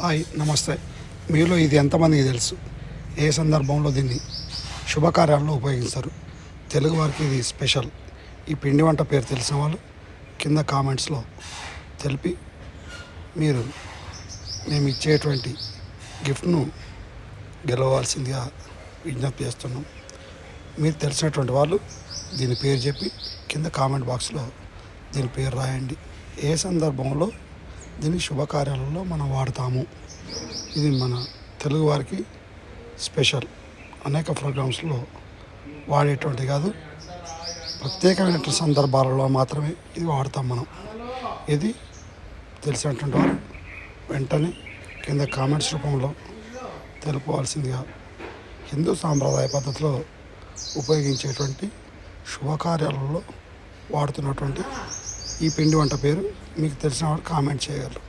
Hi నమస్తే. మీలో ఇది ఎంతమందికి తెలుసు? ఏ సందర్భంలో దీన్ని శుభకార్యాల్లో ఉపయోగిస్తారు? తెలుగు వారికి ఇది స్పెషల్. ఈ పిండి వంట పేరు తెలిసిన వాళ్ళు కింద కామెంట్స్లో తెలిపి మీరు మేము ఇచ్చేటువంటి గిఫ్ట్ను గెలవాల్సిందిగా విజ్ఞప్తి చేస్తున్నాం. మీరు తెలిసినటువంటి వాళ్ళు దీని పేరు చెప్పి కింద కామెంట్ బాక్స్లో దీని పేరు రాయండి. ఏ సందర్భంలో దీన్ని శుభకార్యాలలో మనం వాడతాము. ఇది మన తెలుగు వారికి స్పెషల్. అనేక ప్రోగ్రామ్స్లో వాడేటువంటి కాదు, ప్రత్యేకమైన సందర్భాలలో మాత్రమే ఇది వాడతాం మనం. ఇది తెలిసినటువంటి వారు వెంటనే కింద కామెంట్స్ రూపంలో తెలుపవలసిందిగా. హిందూ సాంప్రదాయ పద్ధతిలో ఉపయోగించేటువంటి శుభకార్యాలలో వాడుతున్నటువంటి ఈ పిండి వంట పేరు మీకు తెలిసిన వారు కామెంట్ చేయగలరు.